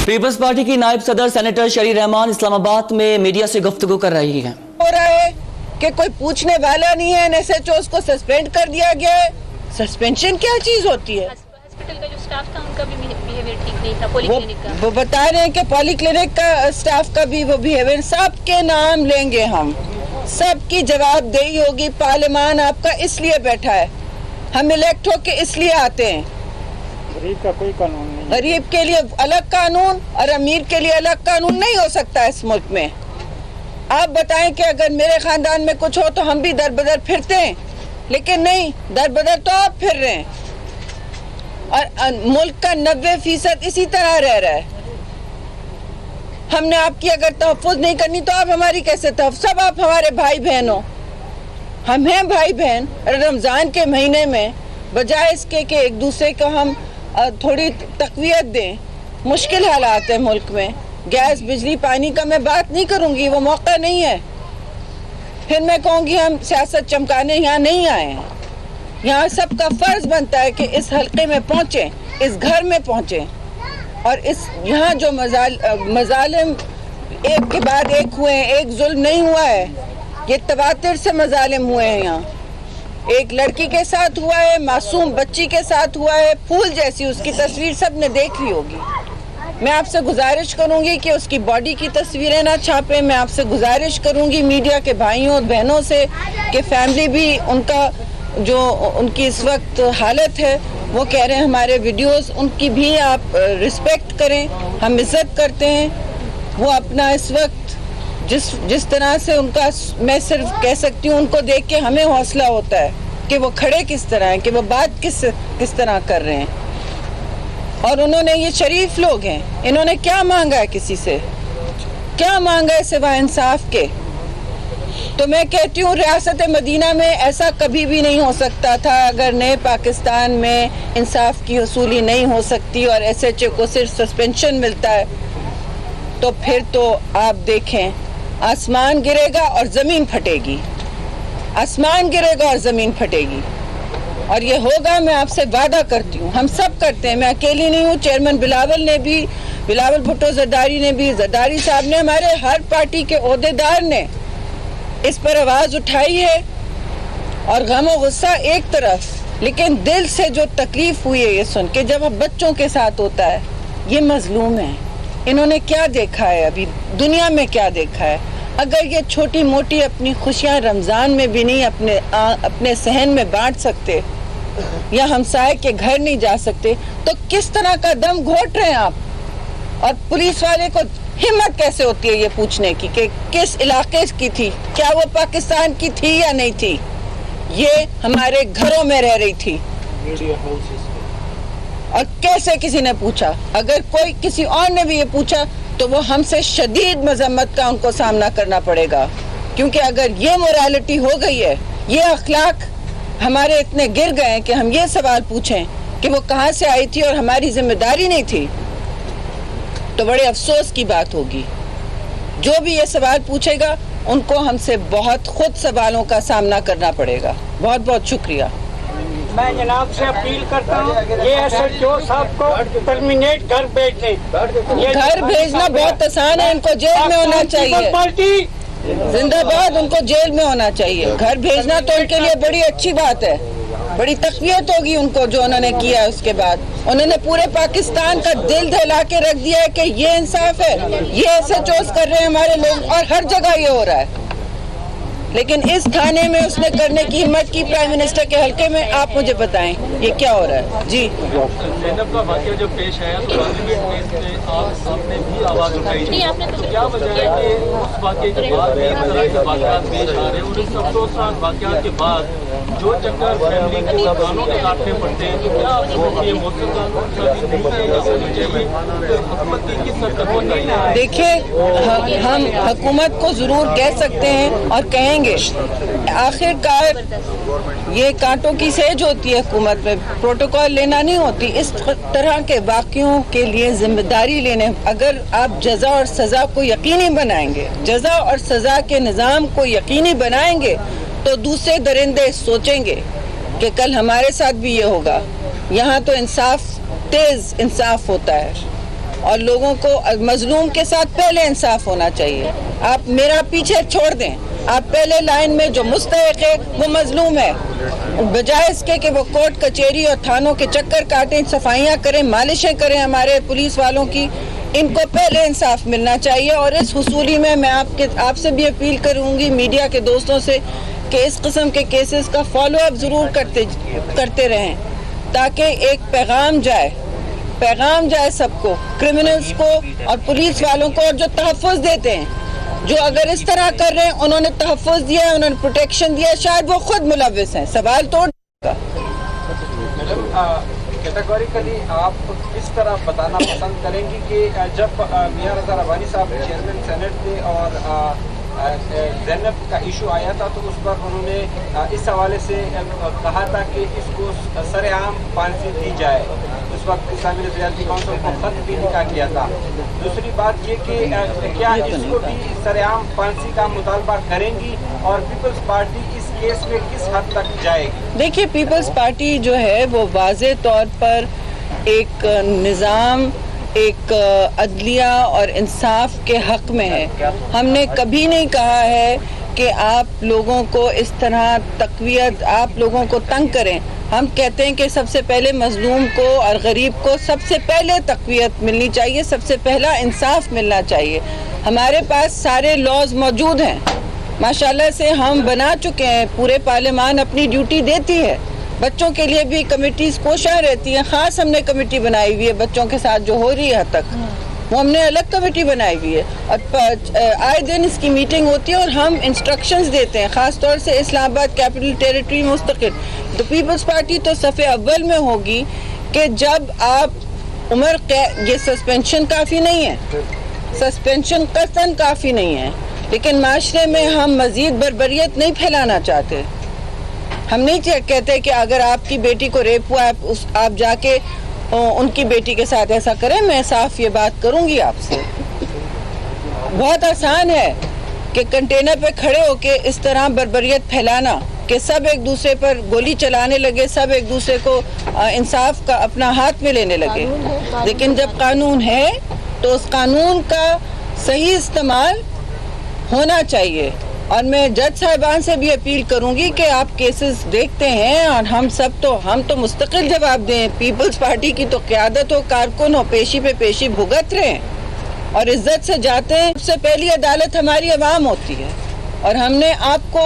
Peoples party की नायब सदर सेनेटर शरी रहमान इस्लामाबाद में मीडिया से गुफ्तगू कर रही हैं। हो रहा है कि कोई पूछने वाला नहीं है, एनएसएचओ को सस्पेंड कर दिया गया है। सस्पेंशन क्या चीज होती है? हॉस्पिटल का जो स्टाफ था उनका भी बिहेवियर ठीक नहीं था, पॉलीक्लिनिक का। वो बता रहे हैं कि पॉलीक्लिनिक का स्टाफ का भी वो बिहेवियर, सबके नाम लेंगे हम, सबकी जवाबदेही होगी। पार्लियामान आपका इसलिए बैठा है, हम इलेक्ट होके इसलिए आते हैं। गरीब का कोई कानून नहीं, गरीब के लिए अलग कानून और अमीर के लिए अलग कानून नहीं हो सकता इस मुल्क में। आप बताएं कि अगर मेरे खानदान में कुछ हो तो हम भी दर बदर फिरते हैं, लेकिन नहीं, दर बदर तो आप फिर रहे हैं। और मुल्क का 90% इसी तरह रह रहा है। हमने आपकी अगर तहफ़्फ़ुज़ नहीं करनी तो आप हमारी कैसे तहफ़्फ़ुज़? सब आप हमारे भाई बहन हो, हम हैं भाई बहन। रमज़ान के महीने में बजाय इसके कि एक दूसरे को हम थोड़ी तक़वियत दें, मुश्किल हालात है मुल्क में। गैस बिजली पानी का मैं बात नहीं करूँगी, वो मौका नहीं है। फिर मैं कहूँगी हम सियासत चमकाने यहाँ नहीं आए हैं। यहाँ सबका फ़र्ज़ बनता है कि इस हल्के में पहुँचें, इस घर में पहुँचें, और इस यहाँ जो मज़ालिम एक के बाद एक हुए हैं, एक जुल्म नहीं हुआ है, ये तवातिर से मज़ालिम हुए हैं। यहाँ एक लड़की के साथ हुआ है, मासूम बच्ची के साथ हुआ है, फूल जैसी, उसकी तस्वीर सब ने देख ली होगी। मैं आपसे गुजारिश करूंगी कि उसकी बॉडी की तस्वीरें ना छापें। मैं आपसे गुजारिश करूंगी मीडिया के भाइयों और बहनों से कि फैमिली भी उनका जो उनकी इस वक्त हालत है, वो कह रहे हैं हमारे वीडियोस, उनकी भी आप रिस्पेक्ट करें, हम इज्जत करते हैं। वो अपना इस वक्त जिस तरह से उनका, मैं सिर्फ कह सकती हूँ, उनको देख के हमें हौसला होता है कि वो खड़े किस तरह हैं, कि वो बात किस तरह कर रहे हैं। और उन्होंने, ये शरीफ लोग हैं, इन्होंने क्या मांगा है किसी से? क्या मांगा है सिवाय इंसाफ के? तो मैं कहती हूँ रियासत मदीना में ऐसा कभी भी नहीं हो सकता था। अगर नए पाकिस्तान में इंसाफ की वसूली नहीं हो सकती और एसएचओ को सिर्फ सस्पेंशन मिलता है, तो फिर तो आप देखें, आसमान गिरेगा और ज़मीन फटेगी, आसमान गिरेगा और ज़मीन फटेगी। और ये होगा, मैं आपसे वादा करती हूँ। हम सब करते हैं, मैं अकेली नहीं हूँ। चेयरमैन बिलावल भुट्टो जरदारी ने भी, जरदारी साहब ने, हमारे हर पार्टी के ओहदेदार ने इस पर आवाज़ उठाई है। और गम और गुस्सा एक तरफ, लेकिन दिल से जो तकलीफ हुई है ये सुन के, जब अब बच्चों के साथ होता है, ये मजलूम है। इन्होंने क्या देखा है अभी दुनिया में, क्या देखा है? अगर ये छोटी मोटी अपनी खुशियाँ रमज़ान में भी नहीं अपने सहन में बांट सकते, या हमसाए के घर नहीं जा सकते, तो किस तरह का दम घोट रहे हैं आप? और पुलिस वाले को हिम्मत कैसे होती है ये पूछने की कि किस इलाके की थी, क्या वो पाकिस्तान की थी या नहीं थी? ये हमारे घरों में रह रही थी। और कैसे किसी ने पूछा? अगर कोई किसी और ने भी ये पूछा तो वो हमसे शदीद मजम्मत का उनको सामना करना पड़ेगा। क्योंकि अगर ये मोरालिटी हो गई है, ये अखलाक हमारे इतने गिर गए हैं कि हम ये सवाल पूछें कि वो कहाँ से आई थी और हमारी जिम्मेदारी नहीं थी, तो बड़े अफसोस की बात होगी। जो भी ये सवाल पूछेगा उनको हमसे बहुत खुद सवालों का सामना करना पड़ेगा। बहुत बहुत शुक्रिया। मैं जनाब से अपील करता हूँ, ये एसएचओ साहब को टर्मिनेट घर भेज दें। घर भेजना बहुत आसान है, इनको जेल में होना चाहिए। जिंदाबाद, उनको जेल में होना चाहिए। घर भेजना तो उनके लिए बड़ी अच्छी बात है, बड़ी तकवीयत होगी उनको जो उन्होंने किया है। उसके बाद उन्होंने पूरे पाकिस्तान का दिल दहला के रख दिया है कि ये इंसाफ है, ये एसएचओ कर रहे हैं हमारे लोग, और हर जगह ये हो रहा है। लेकिन इस थाने में उसने करने की हिम्मत की, प्राइम मिनिस्टर के हल्के में। आप मुझे बताएं ये क्या हो रहा है? जी, ज़ैनब का वाक़या जो पेश आया तो पार्लियामेंट में आपने भी आवाज़ उठाई थी, तो क्या वजह है कि उस वाक़े के बाद इस तरह के वाक़यात पेश आ रहे हैं? और इस अफसोसनाक वाक़यात के बाद जो चक्कर फैमिली को कानों के काटने पड़ते हैं, तो क्या आपको ये मौसम हुकूमत की किस हद तक होनी है? देखिए, हम हुकूमत को ज़रूर कह सकते हैं और कहेंगे। आखिरकार ये कांटों की सेज होती है हुकूमत में, प्रोटोकॉल लेना नहीं होती। इस तरह के वाक़यों के लिए जिम्मेदारी लेने, अगर आप जज़ा और सज़ा को यकीनी बनाएंगे, जज़ा और सज़ा के निज़ाम को यकीनी बनाएंगे, तो दूसरे दरिंदे सोचेंगे कि कल हमारे साथ भी ये होगा। यहाँ तो इंसाफ, तेज़ इंसाफ होता है। اور لوگوں کو مظلوم کے ساتھ پہلے انصاف ہونا چاہیے. آپ میرا پیچھے چھوڑ دیں, آپ پہلے لائن میں جو مستحق ہے وہ مظلوم ہے, بجائے اس کے کہ وہ کورٹ کچہری اور تھانوں کے چکر کاٹیں, صفائیاں کریں, مالشیں کریں ہمارے پولیس والوں کی. ان کو پہلے انصاف ملنا چاہیے. اور اس حصولی میں آپ سے بھی اپیل کروں گی, میڈیا کے دوستوں سے, کہ اس قسم کے کیسز کا فالو اپ ضرور کرتے رہیں, تاکہ ایک پیغام جائے سب کو, کرمنلز کو اور پولیس والوں کو, اور جو تحفظ دیتے ہیں, جو اگر اس طرح کر رہے ہیں, انہوں نے تحفظ دیا ہے, انہوں نے پروٹیکشن دیا ہے, شاید وہ خود ملوث ہیں, سوال توڑ گا. کیٹیگوریکلی آپ کس طرح بتانا پسند کریں گی کہ جب میاں رضا ربانی صاحب چیئرمین سینٹ تھے اور زینب کا ایشو آیا تھا, تو اس پر انہوں نے اس حوالے سے کہا تھا کہ اس کو سر عام پھانسی دی جائے. اس وقت اسلامی نظریاتی کونسل کو خط بھی لکھا کیا تھا. دوسری بات یہ کہ کیا اس کو بھی سر عام پھانسی کا مطالبہ کریں گی, اور پیپلز پارٹی اس کیس میں کس حد تک جائے گی؟ دیکھیے, پیپلز پارٹی جو ہے وہ واضح طور پر ایک نظام, ایک عدلیہ اور انصاف کے حق میں ہے. ہم نے کبھی نہیں کہا ہے کہ آپ لوگوں کو اس طرح تقویت, آپ لوگوں کو تنگ کریں. ہم کہتے ہیں کہ سب سے پہلے مظلوم کو اور غریب کو سب سے پہلے تقویت ملنی چاہیے, سب سے پہلا انصاف ملنا چاہیے. ہمارے پاس سارے لاز موجود ہیں, ماشاءاللہ سے ہم بنا چکے ہیں, پورے پارلیمان اپنی ڈیوٹی دیتی ہے. بچوں کے لیے بھی کمیٹیز کوشاں رہتی ہیں, خاص ہم نے کمیٹی بنائی ہوئی ہے بچوں کے ساتھ جو ہو رہی ہے حد تک, وہ ہم نے الگ کمیٹی بنائی ہوئی ہے, اور آئے دن اس کی میٹنگ ہوتی ہے اور ہم انسٹرکشنز دیتے ہیں, خاص طور سے اسلام آباد کیپٹل ٹیریٹری مستقل. تو پیپلز پارٹی تو صفحے اول میں ہوگی کہ جب آپ عمر یہ سسپینشن کافی نہیں ہے, سسپینشن قطعاً کافی نہیں ہے, لیکن معاشرے میں ہم مزید بربریت نہیں پھیلانا چاہتے. ہم نہیں کہتے کہ اگر آپ کی بیٹی کو ریپ ہوا آپ جا کے ان کی بیٹی کے ساتھ ایسا کریں. میں صاف یہ بات کروں گی آپ سے, بہت آسان ہے کہ کنٹینر پہ کھڑے ہو کے اس طرح بربریت پھیلانا کہ سب ایک دوسرے پر گولی چلانے لگے, سب ایک دوسرے کو انصاف کا اپنا ہاتھ میں لینے لگے. لیکن جب قانون ہے تو اس قانون کا صحیح استعمال ہونا چاہیے. اور میں جج صاحبان سے بھی اپیل کروں گی کہ آپ کیسز دیکھتے ہیں, اور ہم تو مستقل جواب دیں. پیپلز پارٹی کی تو قیادت ہو, کارکن ہو, پیشی پہ پیشی بھگت رہے ہیں اور عزت سے جاتے ہیں. سب سے پہلی عدالت ہماری عوام ہوتی ہے, اور ہم نے آپ کو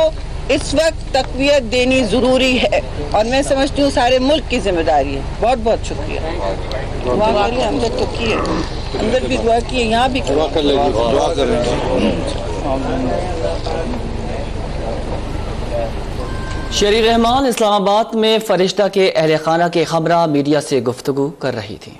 اس وقت تقویت دینی ضروری ہے, اور میں سمجھتی ہوں سارے ملک کی ذمہ داری ہے. بہت بہت شکریہ. دعا کریے, اندر تو کیے, اندر بھی دعا کیے, یہاں بھی دعا کر لیں. شری رحمان اسلام آباد میں فرشتہ کے اہل خانہ کے خبراں میڈیا سے گفتگو کر رہی تھیں.